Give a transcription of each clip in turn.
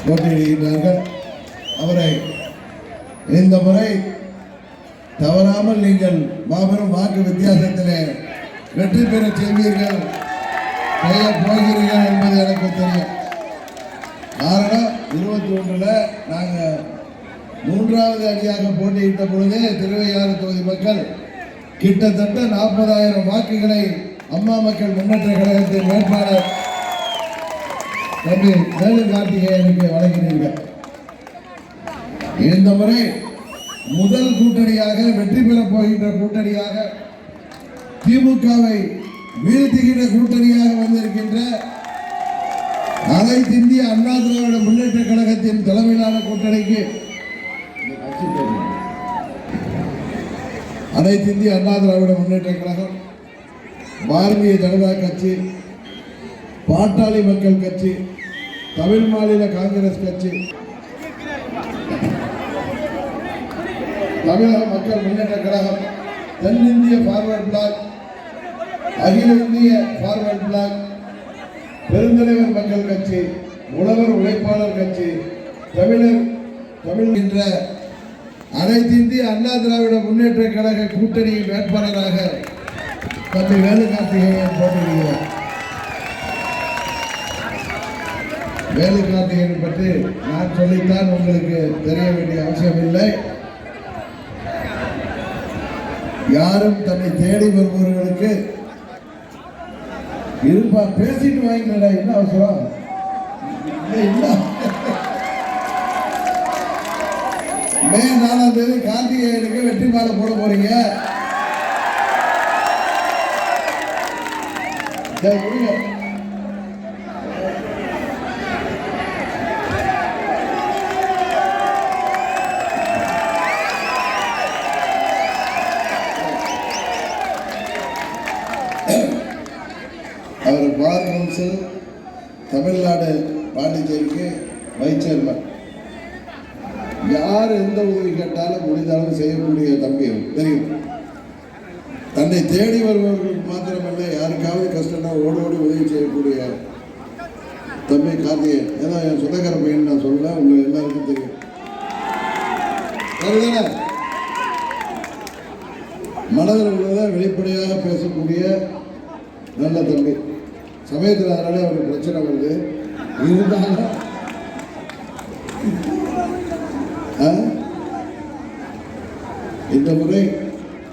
போட்டியிடுகிறார்கள். அவரை இந்த முறை தவறாமல் நீங்கள் மாபெரும் வாக்கு வித்தியாசத்திலே வெற்றி பெற செய்வீர்கள், செய்ய போகிறீர்கள் என்பது எனக்கு தெரியும். காரணம் 21ல் நாங்கள் 3வது அடியாக போட்டியிட்ட பொழுதே திருவையாறு தொகுதி மக்கள் கிட்டத்தட்ட 40,000 வாக்குகளை அம்மா மக்கள் முன்னேற்ற கழகத்தின் வேட்பாளர் தம்பி வேலு கார்த்திகேயனுக்கு வழங்கினீர்கள். இந்த முறை முதல் கூட்டணியாக வெற்றி பெறப் போகின்ற கூட்டணியாக திமுகவை வீழ்த்துகின்ற கூட்டணியாக வந்திருக்கின்ற அனைத்து இந்திய அண்ணா திராவிட முன்னேற்ற கழகத்தின் தலைமையிலான கூட்டணிக்கு அனைத்து இந்திய அண்ணா திராவிட முன்னேற்ற கழகம், பாரதிய ஜனதா கட்சி, பாட்டாளி மக்கள் கட்சி, தமிழ் மாநில காங்கிரஸ் கட்சி, தமிழக மக்கள் முன்னேற்ற கழகம், தென்னிந்திய பார்வர்ட் பிளாக், அகில இந்திய பார்வர்ட் பிளாக், பெருந்தலைவர் மக்கள் கட்சி, உழவர் உழைப்பாளர் கட்சி, தமிழ் என்ற அனைத்து இந்திய அண்ணா திராவிட முன்னேற்ற கழக கூட்டணியின் வேட்பாளராக தம்பி வேலு கார்த்திகேயன் போட்டியிடுகிறார். வேலு கார்த்திகேயன் பற்றி நான் சொல்லித்தான் உங்களுக்கு தெரிய வேண்டிய அவசியம் இல்லை. யாரும் தன்னை தேடி வருபவர்களுக்கு இருப்பா, பேசிட்டு வாங்கிக்கடா, என்ன அவசரம்? மே 4ஆம் தேதி கார்த்திகேயனுக்கு வெற்றி மாலை போட போறீங்க. அவர் பார் கவுன்சில் தமிழ்நாடு பாண்டிச்சேரிக்கு வைஸ் சேர்மன். யார் எந்த உதவி கேட்டாலும் முடிந்தாலும் செய்யக்கூடிய தம்பி தெரியும். தன்னை தேடி வருபவர்களுக்கு மாத்திரமல்ல, யாருக்காவது கஷ்டம்னா ஓடி ஓடி உதவி செய்யக்கூடிய தம்பி கார்த்திகேயன். ஏன்னா என் சொந்தக்கார பையன் நான் சொல்லல, உங்க எல்லாருக்கும் தெரியும். மனதில் உள்ளதை வெளிப்படையாக பேசக்கூடிய நல்ல தம்பி. சமயத்தில் அதனால அவருக்கு பிரச்சனை வருது. இருந்தாலும் இந்த முறை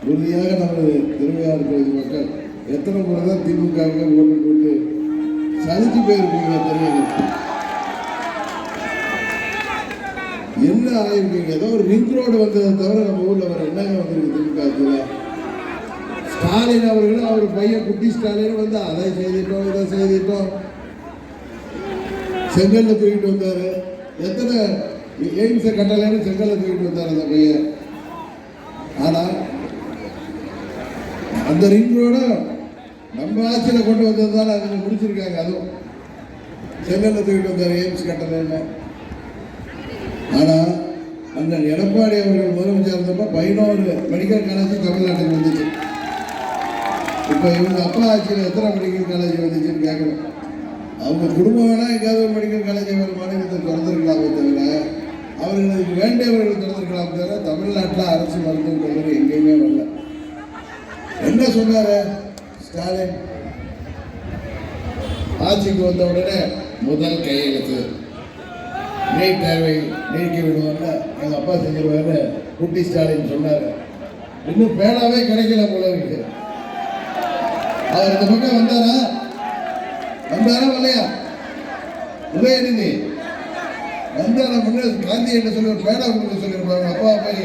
உறுதியாக நமது திருவையாறு பகுதி மக்கள் எத்தனை முறை தான் திமுகவுக்கு ஓட்டு போட்டு சலிச்சு போயிருக்கீங்க தெரியுங்க. என்ன ஆயிருக்கீங்க? ஏதோ ஒரு ரிங் ரோடு வந்ததை தவிர நம்ம ஊரில் வர என்னங்க வந்திருக்கு திமுக? ஸ்டாலின் அவர்களும் அவர் பையன் குட்டி ஸ்டாலின் வந்து அதை செய்திட்டோம் இதை செய்திட்டோம், செங்கல்ல தூக்கிட்டு வந்தாரு. எத்தனை எய்ம்ஸை கட்டலைன்னு செங்கல்ல தூக்கிட்டு வந்தார் அந்த பையன். ஆனால் அந்த ரிங் ரோடு நம்ம ஆட்சியில் கொண்டு வந்ததுனால அவங்க முடிச்சிருக்காங்க. அதுவும் செங்கல்ல தூக்கிட்டு வந்தார் எய்ம்ஸ் கட்டலைன்னு. ஆனால் அந்த எடப்பாடி அவர்கள் முதலமைச்சர் இருந்தப்போ 11 மெடிக்கல் காலேஜ் தமிழ்நாட்டுக்கு வந்துச்சு. இப்போ இவங்க அப்பா ஆட்சியில் எத்தனை மெடிக்கல் காலேஜ் வந்துச்சுன்னு கேட்கணும். அவங்க குடும்பம் வேணால் எங்கேயாவது ஒரு மெடிக்கல் காலேஜை ஒரு மாநிலத்தை திறந்துருக்கலாமே தவிர, அவர்களுக்கு வேண்டியவர்கள் திறந்துருக்கலாம் தவிர தமிழ்நாட்டில் அரசு மருத்துவக் கல்லூரி எங்கேயுமே வரல. என்ன சொன்னார் ஸ்டாலின்? ஆட்சிக்கு வந்த உடனே முதல் கையெழுத்து நீட் தேர்வை நீக்கி விடுவாங்க, எங்கள் அப்பா செஞ்சிருவாரு குட்டி ஸ்டாலின் சொன்னார். இன்னும் பேனாவே கிடைக்கல போல இருக்கு. அவர் இந்த பக்கம் வந்தாரா வரலையா? உதயநிதி வந்தாரா? முன்னே காந்தி என்ன சொல்லி ஒரு பேனா கொடுக்க சொல்லியிருப்பாங்க. அப்பா போய்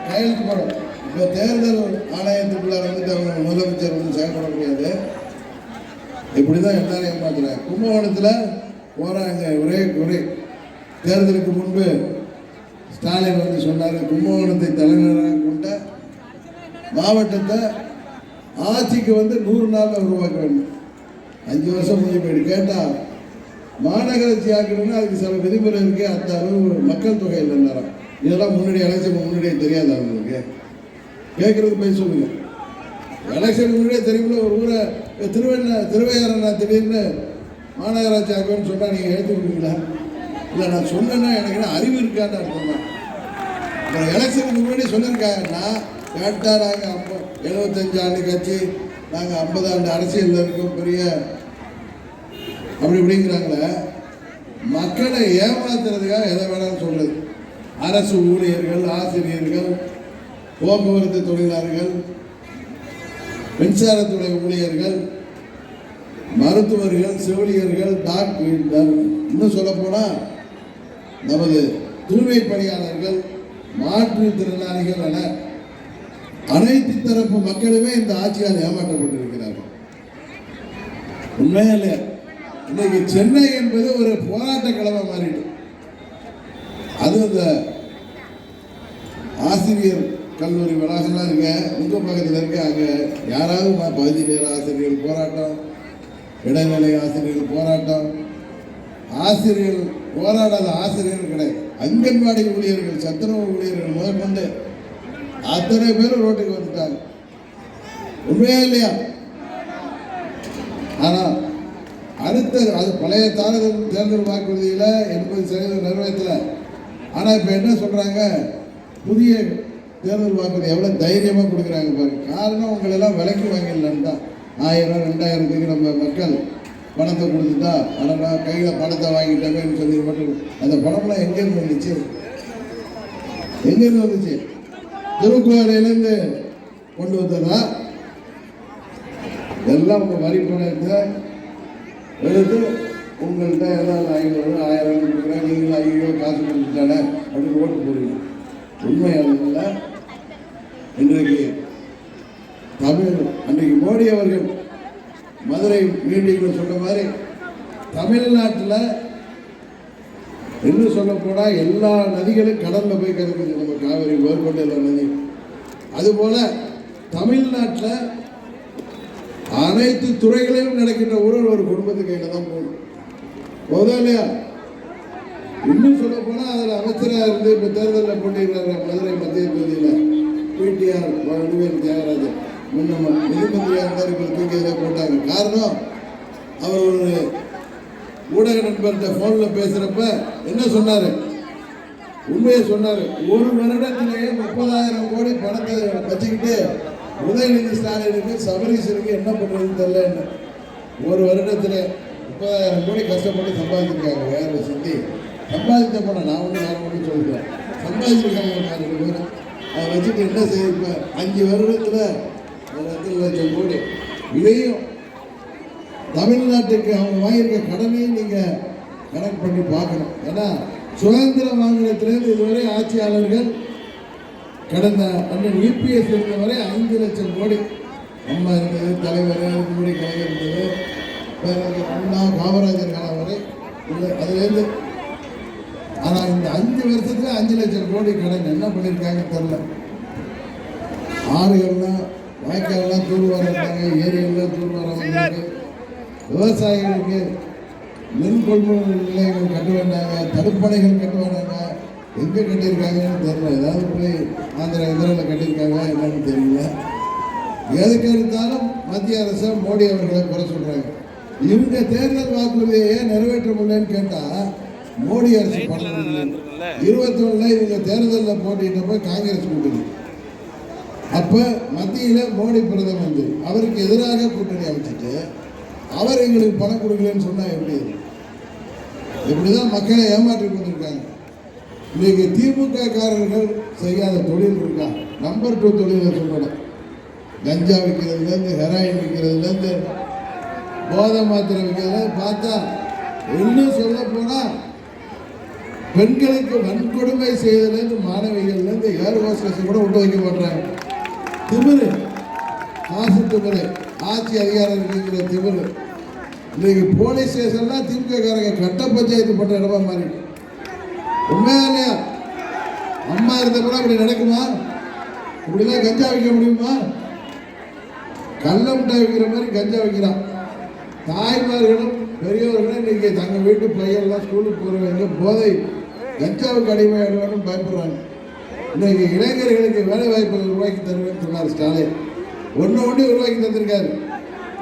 கையெழுத்து போடும். இப்போ தேர்தல் ஆணையத்துக்குள்ளார வந்துட்டு அவங்க முதலமைச்சர் வந்து செயல்பட முடியாது. இப்படிதான் எல்லாரும் ஏமாத்துறாங்க. கும்பகோணத்தில் போறாங்க. ஒரே தேர்தலுக்கு முன்பு ஸ்டாலின் வந்து சொன்னார், கும்பகோணத்தை தலைநகராக கொண்ட மாவட்டத்தை ஆட்சிக்கு வந்து 100 நாளில் உருவாக்க வேண்டும். 5 வருஷம் முடிஞ்சு போயிட்டு கேட்டால் மாநகராட்சி ஆக்கணும்னா அதுக்கு சில விதிமுறை இருக்கு. அந்த அளவு மக்கள் தொகை இல்லைன்னாரா? இதெல்லாம் முன்னாடி எலெக்ஷன் முன்னாடியே தெரியாது அவங்களுக்கு. கேட்கறது போய் சொல்லுங்க. எலெக்ஷன் முன்னாடியே தெரியுமில்ல. ஒரு ஊரை திருவையாறு திடீர்னு மாநகராட்சி ஆக்கணும்னு சொன்னால் நீங்கள் எடுத்துக்கிட்டீங்களா? இல்லை நான் சொன்னேன்னா எனக்கு அறிவு இருக்கான்னு அர்த்தம் தான். அப்புறம் எலெக்ஷனுக்கு முன்னாடி சொல்லியிருக்காங்கன்னா கேட்டால் நாங்கள் 75 ஆண்டு கட்சி, நாங்கள் 50 ஆண்டு அரசியலில் இருக்கோம் பெரிய அப்படி இப்படிங்கிறாங்களே. மக்களை ஏமாத்துறதுக்காக எதை வேணாலும் சொல்றது. அரசு ஊழியர்கள், ஆசிரியர்கள், போக்குவரத்து தொழிலாளர்கள், மின்சாரத்துறை ஊழியர்கள், மருத்துவர்கள், செவிலியர்கள், டாக்டர், இன்னும் சொல்ல போனால் நமது தூய்மை பணியாளர்கள், மாற்றுத்திறனாளிகள் என அனைத்து தரப்பு மக்களுமே இந்த ஆட்சியால் ஏமாற்றப்பட்டிருக்கிறார்கள். உண்மையா இல்லையா? இன்னைக்கு சென்னை என்பது ஒரு போராட்ட களமா மாறிட்டு. அது இந்த ஆசிரியர் கல்லூரி வளாகம்லாம் இருக்க உங்க பக்கத்தில் இருக்க, அங்க யாராவது பகுதி நேர ஆசிரியர்கள் போராட்டம், இடைநிலை ஆசிரியர்கள் போராட்டம், ஆசிரியர்கள் போராடாத ஆசிரியர்கள் கிடையாது. அங்கன்வாடி ஊழியர்கள், சத்துணவு ஊழியர்கள் முதற்கொண்டு அத்தனை பேரும் ரோட்டுக்கு வந்துட்டாங்க. உண்மையா இல்லையா? ஆனா அடுத்த அது பழைய தேர்தல் வாக்குறுதியில 80% நிறைவேற்றல. ஆனா இப்ப என்ன சொல்றாங்க? புதிய தேர்தல் வாக்குறுதி எவ்வளவு தைரியமா கொடுக்குறாங்க பாருங்க. காரணம் உங்களை எல்லாம் விலைக்கு வாங்கிடலான்னு தான். 1000 2000க்கு நம்ம மக்கள் பணத்தை கொடுத்துட்டா ஆனால் கையில் பணத்தை வாங்கிட்டாங்கன்னு சொல்லி மட்டும் அந்த பணம்லாம் எங்கேருந்து வந்துச்சு? எங்கேருந்து வந்துச்சு? திருக்குறளையிலேருந்து கொண்டு வந்ததா? எல்லாம் உங்கள் வரி பணத்தை எடுத்து உங்கள்கிட்ட ஏதாவது 500 1000 கொடுக்குறேன், நீங்களும் ஐயோ காசு கொடுத்துட்டானே அப்படின்னு ஓட்டு போடுவீங்க. உண்மை அதில் இன்றைக்கு அன்றைக்கு மோடி அவர்கள் மதுரை மீட்டிங்கில் சொன்ன மாதிரி தமிழ்நாட்டில் இன்னும் சொல்ல போனால் எல்லா நதிகளும் கடலில் போய் கிடக்குது. நம்ம காவிரி மேற்கொண்ட எல்லா நதியும். அதுபோல் தமிழ்நாட்டில் அனைத்து துறைகளிலும் நடக்கின்ற ஊழல் ஒரு குடும்பத்துக்கு கையில் தான் போகணும். போதா இல்லையா? இன்னும் சொல்ல போனால் அதில் அமைச்சராக இருந்து இப்போ தேர்தலில் போட்டிருக்கிற மதுரை மத்திய தொகுதியில் பிடிஆர் வடிவேல் தியாகராஜன் முன்னமா நிதி மந்திரியாக இருந்தார். இப்போ தூக்கி இதில் போட்டாங்க. காரணம், அவர் ஒரு ஊடக நண்பர்கிட்ட ஃபோனில் பேசுகிறப்ப என்ன சொன்னார்? உண்மையை சொன்னார். ஒரு வருடத்திலேயே 30,000 கோடி பணத்தை வச்சுக்கிட்டு உதயநிதி ஸ்டாலினுக்கு சபரீசனுக்கு என்ன பண்ணுறதுன்னு தெரியல. என்ன ஒரு வருடத்தில் 30,000 கோடி கஷ்டப்பட்டு சம்பாதிச்சிருக்காங்க. வேறு சிந்தி சம்பாதித்த போன நான் ஒன்று வேறு ஒன்று சொல்கிறேன். சம்பாதிச்சிருக்காங்க 4 பேர். அதை வச்சுட்டு என்ன செய்ய? இப்போ 5 வருடத்தில் 2 லட்சம் கோடி. இதையும் தமிழ்நாட்டுக்கு அவங்க வாங்கியிருக்க கடனையும் நீங்கள் கணக்கு பண்ணி பார்க்கணும். ஏன்னா சுதந்திரம் வாங்கினத்திலேருந்து இதுவரை ஆட்சியாளர்கள் கடந்த அண்ணன் யூபிஎஸ் இருந்தவரை 5 லட்சம் கோடி அம்மா இருந்தது, தலைவர் முடி கலைஞர் இருந்தது, அண்ணா காமராஜர் காலம் வரை இல்லை அதுலேருந்து. ஆனால் இந்த 5 வருஷத்துல 5 லட்சம் கோடி கடன் என்ன பண்ணியிருக்காங்கன்னு தெரியல. ஆறுகள்லாம் வாய்க்கால்லாம் தூர்வார இருந்தாங்க, ஏரியெல்லாம் தூர்வார வந்தாங்க. விவசாயிகளுக்கு நெல் கொள்முதல் நிலையங்கள் கட்ட வேண்டாங்க, தடுப்பணைகள் கட்ட வேண்டாங்க. எங்கே கட்டியிருக்காங்கன்னு தெரியல. ஏதாவது போய் ஆந்திரா இந்திராவில் கட்டியிருக்காங்களா என்னன்னு தெரியல. எதுக்கு எடுத்தாலும் மத்திய அரசு மோடி அவர்களை குறை சொல்கிறாங்க. இவங்க தேர்தல் வாக்குறுதியை ஏன் நிறைவேற்ற முடியலன்னு கேட்டால் மோடி அரசு பண்ண 21 இவங்க தேர்தலில் போட்டிட்டப்போ காங்கிரஸ் கூட்டணி. அப்போ மத்தியில் மோடி பிரதமர் வந்து அவருக்கு எதிராக கூட்டணி அமைச்சிட்டு அவர் எங்களுக்கு பணம் கொடுக்கலன்னு சொன்னால் எப்படி? இப்படிதான் மக்களை ஏமாற்றி கொண்டிருக்காங்க. இன்னைக்கு திமுக காரர்கள் செய்யாத தொழில் இருக்கா? நம்பர் 2 தொழிலை சொல்லணும். கஞ்சா விற்கிறதுலேருந்து, ஹெராயின் விற்கிறதுலேருந்து, போதை மாத்திரை விற்கிறதுல பார்த்தா இன்னும் சொல்ல போனால் பெண்களுக்கு வன்கொடுமை செய்வதிலேருந்து மாணவிகள்லேருந்து ஏர் ஹோஸ்டஸ் கூட விட்டு வைக்க மாட்டாங்க. திமிரு, காசு திமிரு, ஆட்சி அதிகாரம் இருக்கிற திமிரு. இன்னைக்கு போலீஸ் ஸ்டேஷன்லாம் திமுக காரங்க கட்ட பஞ்சாயத்து பண்ற இடமா மாறி. உண்மையா இல்லையா? அம்மா இருந்தப்போ அப்படி நடக்குமா? இப்படிலாம் கஞ்சா வைக்க முடியுமா? கள்ள மிட்டாய் வைக்கிற மாதிரி கஞ்சா வைக்கிறான். தாய்மார்களும் பெரியவர்களும் இன்னைக்கு தங்க வீட்டு பையன்லாம் ஸ்கூலுக்கு போகிறவங்க போதை கஞ்சாவுக்கு அடிமையாடுவான்னு பயப்படுறாங்க. இன்னைக்கு இளைஞர்களுக்கு வேலை வாய்ப்புகள் உருவாக்கி தருவேன்னு சொன்னார் ஸ்டாலின். ஒன்று உருவாக்கி தந்திருக்காரு.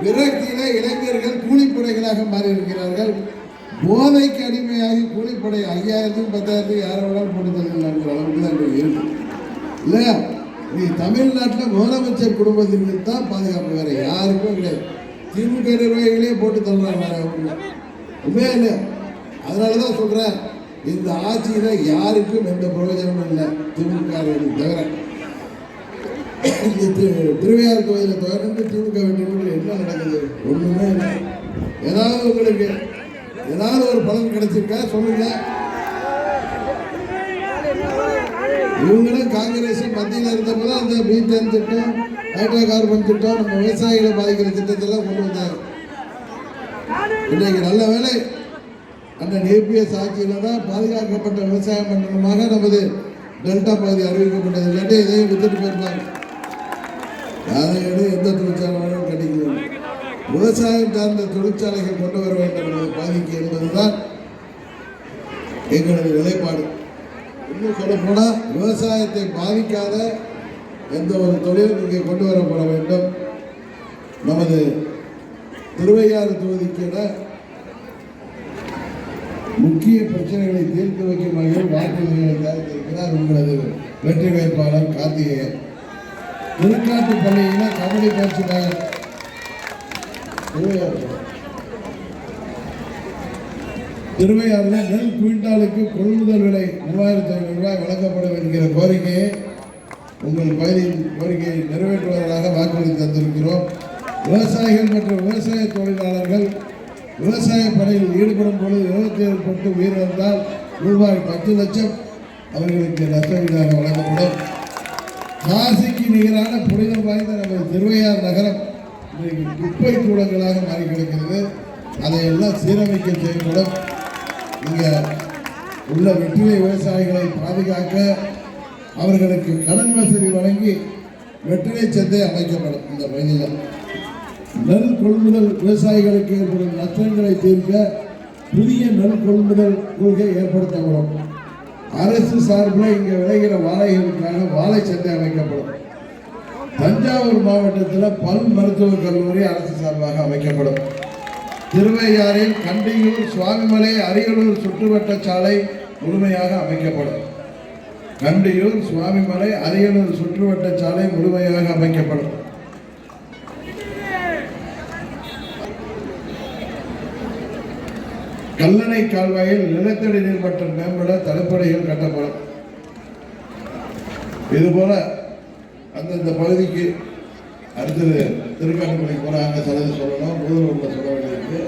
விரக்தியில் இளைஞர்கள் கூலிப்படைகளாக மாறி இருக்கிறார்கள். போதைக்கு அடிமையாகி கூலிப்படை 5000 10,000 யாரை வேணாலும் போட்டு தந்துடலாங்கிற அளவுக்கு தான் இருக்கு இல்லையா? நீ தமிழ்நாட்டில் முதலமைச்சர் குடும்பத்திற்கு தான் பாதுகாப்பு, வேற யாருக்கும் கிடையாது. திமுக நிர்வாகிகளே போட்டு தள்ளுறாங்க. உண்மையா இல்லையா? அதனால தான் சொல்கிறேன், இந்த ஆட்சியில் யாருக்கும் எந்த பிரயோஜனமும் இல்லை திமுக தவிர. திருவையாறு கோயிலில் தொடர்ந்து திமுக வேண்டிய என்ன நடக்குது? ஒன்றுமே இல்லை. ஏதாவது உங்களுக்கு ஏதாவது ஒரு பலன் கிடைச்சிருக்கா சொல்லுங்க. இவங்களும் காங்கிரஸ் மத்தியில் இருந்தப்பதான் அந்த மீத்தேன் திட்டம், ஹைட்ரோ கார்பன் திட்டம், நம்ம விவசாயிகளை பாதிக்கிற திட்டத்தெல்லாம் கொண்டு வந்தாங்க. இன்றைக்கு நல்ல வேலை அண்ணன் ஏபிஎஸ் ஆட்சியில் தான் பாதுகாக்கப்பட்ட விவசாய மண்டலமாக நமது டெல்டா பகுதி அறிவிக்கப்பட்டது. இல்லாட்டி இதையும் வித்துட்டு போயிருப்பாங்க. யாரையும் எந்த தொழிற்சாலையும் கட்டிக்கலாம். விவசாயம் சார்ந்த தொழிற்சாலைகள் கொண்டு வர வேண்டும் என்பது பாதிக்கு என்பதுதான் எங்களது நிலைப்பாடு. இன்னும் சொல்ல போனால் விவசாயத்தை பாதிக்காத எந்த ஒரு தொழிலும் இங்கே கொண்டு வரப்பட வேண்டும். நமது திருவையாறு தொகுதிக்கான முக்கிய பிரச்சனைகளை தீர்த்து வைக்கும் வகையில் வாக்குறுதிகளை தயாரித்திருக்கிறார் உங்களது வெற்றி வேட்பாளர் கார்த்திகேயன். திருக்காட்டுப்பள்ளியில் கபடி பயிற்சியாளர் திருவையாறுல நெல் குவிண்டாலுக்கு கொள்முதல் விலை 3500 ரூபாய் வழங்கப்படும் என்கிற கோரிக்கையை உங்கள் பகுதியின் கோரிக்கையை நிறைவேற்றுவதாக வாக்குறுதி தந்திருக்கிறோம். விவசாயிகள் மற்றும் விவசாய தொழிலாளர்கள் விவசாய பணியில் ஈடுபடும் பொழுது விபத்து ஏற்பட்டு உயிரிழந்தால் ரூபாய் 10 லட்சம் அவர்களுக்கு நஷ்டஈடாக வழங்கப்படும். காசிக்கு நிகரான புனிதம் வாய்ந்த நமது திருவையார் நகரம் இன்றைக்கு குப்பை கூடங்களாக மாறி கிடக்கிறது. அதையெல்லாம் சீரமைக்க செய்யப்படும். இங்கே உள்ள வெற்றிலை விவசாயிகளை பாதுகாக்க அவர்களுக்கு கடன் வசதி வழங்கி வெற்றிலை சந்தை அமைக்கப்படும். இந்த பகுதியில் நெல் கொள்முதல் விவசாயிகளுக்கு ஏற்படும் நஷ்டங்களை தீர்க்க புதிய நெல் கொள்முதல் கொள்கை ஏற்படுத்தப்படும். அரசு சார்பில் இங்கே விளைகிற வாழைகளுக்காக வாழை சந்தை அமைக்கப்படும். தஞ்சாவூர் மாவட்டத்தில் பல் மருத்துவக் கல்லூரி அரசு சார்பாக அமைக்கப்படும். திருவையாறில் கண்டியூர், சுவாமிமலை, அரியலூர் சுற்றுவட்ட சாலை முழுமையாக அமைக்கப்படும். கண்டியூர், சுவாமிமலை, அரியலூர் சுற்றுவட்ட சாலை முழுமையாக அமைக்கப்படும். கல்லணை கால்வாயில் நிலத்தடி நீர்மட்டம் மேம்பட தடுப்பணைகள் கட்டப்படும். இதுபோல அந்தந்த பகுதிக்கு அடுத்தது திருக்காட்டுப்பள்ளி போறாங்க சிலது சொல்லணும், முதல்வர்கள் சொல்ல வேண்டியிருக்கு.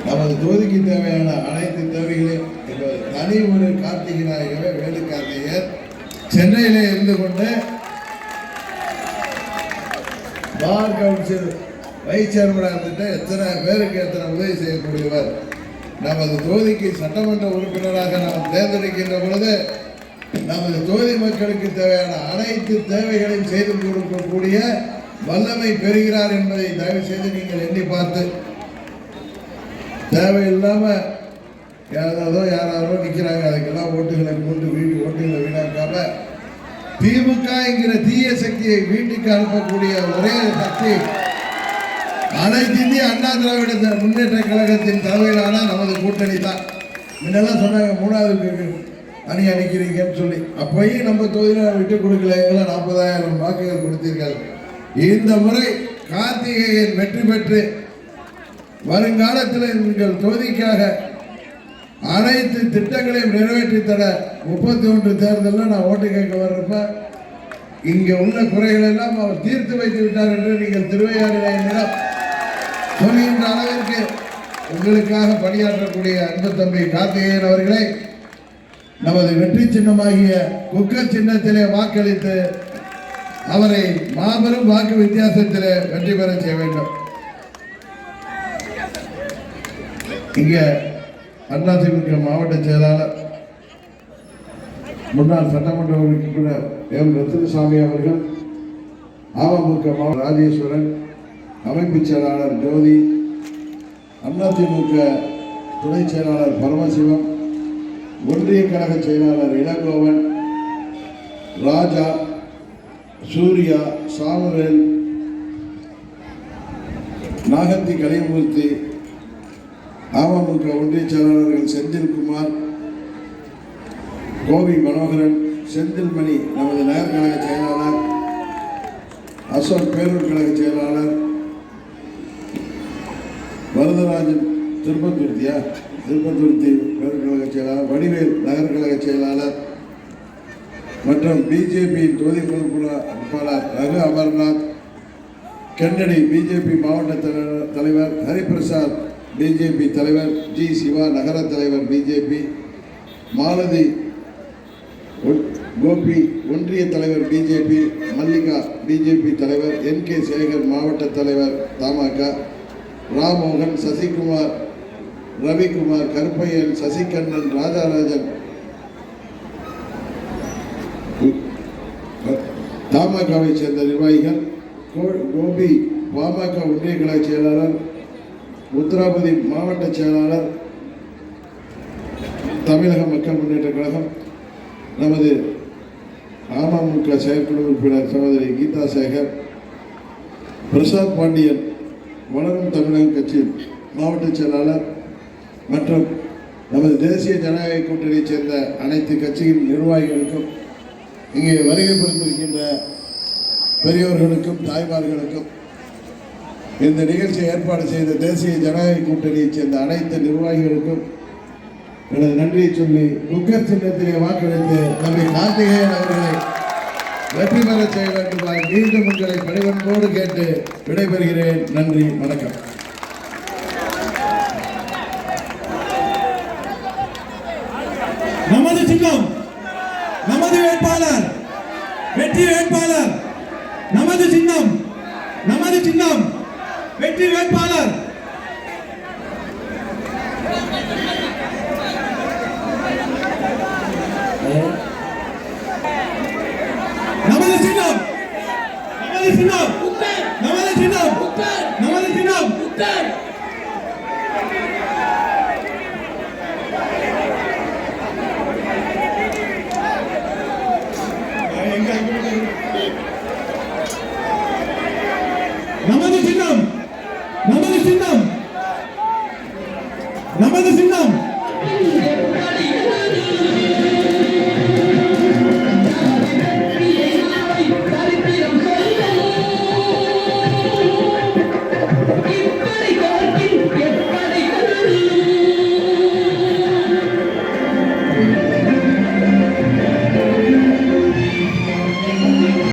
நமது தொகுதிக்கு தேவையான அனைத்து தேவைகளையும் தனி ஒரு கார்த்திகை நாயகவே வேலு கார்த்திகர் சென்னையிலே இருந்து கொண்டு பார் கவுன்சில் வைஸ் சேர்மனாக இருந்துட்டு எத்தனை பேருக்கு எத்தனை உதவி செய்யக்கூடியவர். நமது தொகுதிக்கு சட்டமன்ற உறுப்பினராக நாம் தேர்ந்தெடுக்கின்ற பொழுது நமது தொகுதி மக்களுக்கு தேவையான அனைத்து தேவைகளையும் செய்து கொடுக்கக்கூடிய வல்லமை பெறுகிறார் என்பதை தயவு செய்து நீங்கள் எண்ணி பார்த்து, தேவையில்லாம யாரோ நிற்கிறாங்க அதுக்கெல்லாம் ஓட்டுகளை போட்டு ஓட்டுகளை வீணாக்காம திமுக என்கிற தீய சக்தியை வீட்டுக்கு அனுப்பக்கூடிய ஒரே சக்தி அனைத்து இந்திய அண்ணா திராவிட முன்னேற்ற கழகத்தின் தலைமையிலான நமது கூட்டணி தான். முன்னெல்லாம் சொன்னாங்க 3வது அணி அணிக்கிறீங்கன்னு சொல்லி, அப்பயும் நம்ம தொகுதியில் விட்டு கொடுக்கல. 40,000 வாக்குகள் கொடுத்தீர்கள். இந்த முறை கார்த்திகேயன் வெற்றி பெற்று வருங்காலத்தில் எங்கள் தொகுதிக்காக அனைத்து திட்டங்களையும் நிறைவேற்றி தர 31 தேர்தலில் நான் ஓட்டு கேட்க வர்றப்ப இங்கே உள்ள குறைகள் எல்லாம் அவர் தீர்த்து வைத்து விட்டார் என்று நீங்கள் திருவையாறில் சொல்கின்ற அளவிற்கு உங்களுக்காக பணியாற்றக்கூடிய அன்பு தம்பி கார்த்திகேயன் அவர்களை நமது வெற்றி சின்னமாகிய குக்கர் சின்னத்திலே வாக்களித்து அவரை மாபெரும் வாக்கு வித்தியாசத்திலே வெற்றி பெற செய்ய வேண்டும். இங்க அதிமுக மாவட்ட செயலாளர் முன்னாள் சட்டமன்ற உறுப்பினர் எம் ரத்தினசாமி அவர்கள், அமமுக மாவட்ட ராஜேஸ்வரன், அமைப்பு செயலாளர் ஜோதி, அதிமுக துணை செயலாளர் பரமசிவம், ஒன்றிய கழக செயலாளர் இளங்கோவன், ராஜா, சூர்யா, சாமுவேல், நாகத்தி கலியமூர்த்தி, அமமுக ஒன்றிய செயலாளர்கள் செந்தில்குமார், கோவி மனோகரன், செந்தில்மணி நமது நகர் கழக செயலாளர், அசோக் பேரூர் கழக செயலாளர், வரதராஜன் திருப்பத்துர்த்தி பேரூர் கழக செயலாளர், வடிவேல் நகர் கழக செயலாளர் மற்றும் பிஜேபியின் தொகுதி பொறுப்பாளர் ரகு அமர்நாத், கென்னடி பிஜேபி மாவட்ட தலைவர் ஹரிபிரசாத், பிஜேபி தலைவர் ஜி சிவா, நகர தலைவர் பிஜேபி மாலதி, கோபி ஒன்றிய தலைவர் பிஜேபி, மல்லிகா பிஜேபி தலைவர், NK சேகர் மாவட்ட தலைவர் தமாக, ராமோகன், சசிகுமார், ரவிக்குமார், கருப்பையன், சசிகண்ணன், ராஜாராஜன் தமாகவை சேர்ந்த நிர்வாகிகள், கோபி பாமக ஒன்றிய கழக செயலாளர், உத்தராபதி மாவட்ட செயலாளர், தமிழக மக்கள் முன்னேற்ற கழகம், நமது அமமுக செயற்குழு உறுப்பினர் சகோதரி கீதா சேகர், பிரசாத் பாண்டியன் வளரும் தமிழக கட்சி மாவட்ட செயலாளர் மற்றும் நமது தேசிய ஜனநாயக கூட்டணியைச் சேர்ந்த அனைத்து கட்சியின் நிர்வாகிகளுக்கும், இங்கே வருகை புரிந்திருக்கின்ற பெரியோர்களுக்கும் தாய்மார்களுக்கும், இந்த நிகழ்ச்சியை ஏற்பாடு செய்த தேசிய ஜனநாயக கூட்டணியைச் சேர்ந்த அனைத்து நிர்வாகிகளுக்கும் எனது நன்றியை சொல்லி குக்கர் சின்னத்திலே வாக்களித்து தம்பி கார்த்திகேயன் அவர்களை வெற்றி பெற செய்ய வேண்டுமாறு மீண்டும் உங்களை பணிவன்போடு கேட்டு விடைபெறுகிறேன். நன்றி, வணக்கம். சின்னம் நமது வேட்பாளர், வெற்றி வேட்பாளர், நமது சின்னம், நமது சின்னம், வெற்றி வேட்பாளர். நமது சின்னம், நமது சின்னம், நமது சின்னம், நமது சின்னம். நமது சின்னம், நமது சின்னம், நமது சின்னம்.